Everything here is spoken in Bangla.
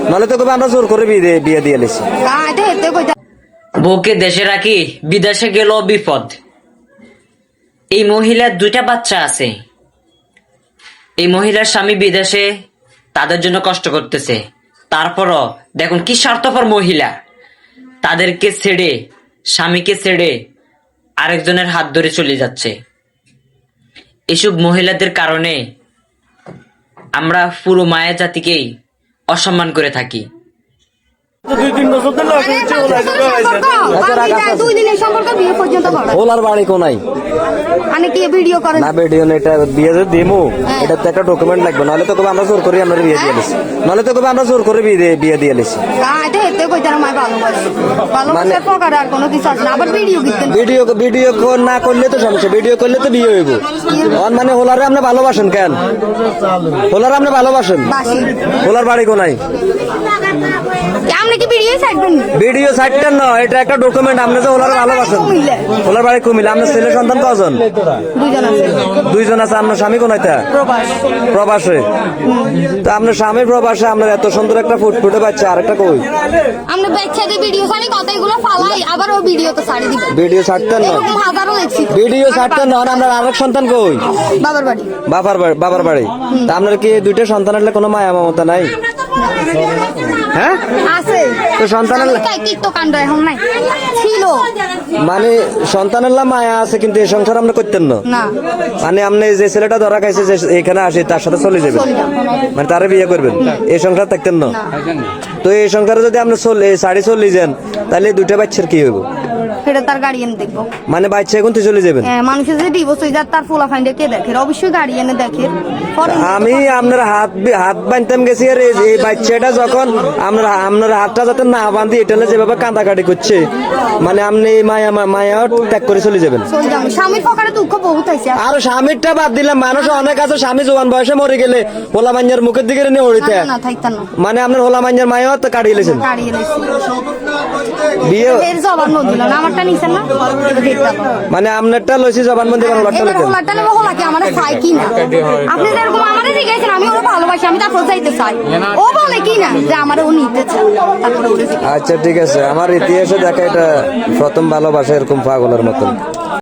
নাহলে তো কবে আমরা জোর করে বিয়ে দিয়ে নিছি। বউকে দেশে রাখি বিদেশে গেল বিপদ। এই মহিলার 2টা বাচ্চা আছে। এই মহিলার স্বামী বিদেশে, তাদের জন্য কষ্ট করতেছে। তারপরও দেখুন কি স্বার্থপর মহিলা, তাদেরকে ছেড়ে, স্বামীকে ছেড়ে আরেকজনের হাত ধরে চলে যাচ্ছে। এসব মহিলাদের কারণে আমরা পুরো মায়া জাতিকেই অসম্মান করে থাকি। ওলার বাড়ি কোনাই ভিডিও করেন না, ভিডিও এটা বিয়ে যে দিমু এটা তো একটা ডকুমেন্ট লাগবে, নাহলে তো কবে আমরা জোর করে আমরা বিয়ে দিয়ে নিছি। নাহলে তো কবে আমরা জোর করে বিয়ে দিয়ে নিছি। ভিডিও না করলে তো সমস্যা, ভিডিও করলে তো বিয়ে হইব। মানে হোলারে আপনি ভালোবাসেন কেন? হোলারে আপনি ভালোবাসেন? হোলার বাড়ি কোনাই? ভিডিও সাইটটা না, এটা একটা ডকুমেন্ট। আপনি যে ওলার ভালোবাসেন, ওলার বাড়ি কুমিল্লা। আপনার ছেলে সন্তান কজন? 2জন আছে। আপনার স্বামী কোনাইতে? প্রবাসে। তো আপনার স্বামী প্রবাসে, আপনার এত সুন্দর একটা ফুটফুটে বাচ্চা, আরেকটা কই? আমরা বাচ্চাদের ভিডিও ছাড়ি, কথাগুলো ফালাই, আবার ও ভিডিও তো ছাড়ি দিবে। ভিডিও ছাড়তেন না? ভিডিও ছাড়তেন না। আপনার আরেক সন্তান কই? বাবার বাড়ি। বাবার বাড়ি। তা আপনার কি 2টা সন্তান হলে কোনো মায়া মমতা নাই? হ্যাঁ আছে তো সন্তানের নাই ছিল, মানে সন্তানের মায়া আছে, কিন্তু এই সংসার আমরা করতেন না। মানে আপনি যে ছেলেটা ধরা খাইছে যে এখানে আসে, তার সাথে চলে যাবেন, মানে তারে বিয়ে করবেন, এই সংসার থাকতেন না। তো এই সংসারে যদি আপনি চলে যান, তাহলে 2টা বাচ্চার কি হইব? সেটা তার গার্ডিয়ান দেখবো। মানে বাচ্চা এখন তো চলে যাবেন। মানুষের যদি ডিভোর্স হয়ে যায়, তার ফুলা ফাইন্ডে কে দেখে? অবশ্যই গার্ডিয়ানে দেখে। আমি আপনার হাত বাঁধতাম গেছি, আর এই বাচ্চাটা যখন আপনার হাতটা যাতে না বাঁধি, এটা যেভাবে কাঁদাকাটি করছে, মানে আপনি মায়া ত্যাগ করে চলে যাবেন। স্বামীর পকেটে দুঃখ বহুত আছে। আর স্বামীরটা বাদ দিলাম, মানুষ অনেক আছে স্বামী জোয়ান বয়সে মরে গেলে হোলা মাঞ্জার মুখের দিকে নিয়ে হরিতে, মানে আপনার হোলা মাঞ্জার মায়া তো কাটিয়ে লেছেন। বিয়ে আমারটা নিছেন না, মানে আপনারটা লইছি জবানবন্দি করার আপনি যেরকম আমারে জিজ্ঞাসেন, আমি ওরা ভালোবাসি, আমি তারপর চাইতে চাই। ও বলে কি না যে আমার ও নিতে চায়, তারপরে। আচ্ছা ঠিক আছে, আমার ইতিহাসে দেখা এটা প্রথম ভালোবাসা এরকম পাগলের মতন।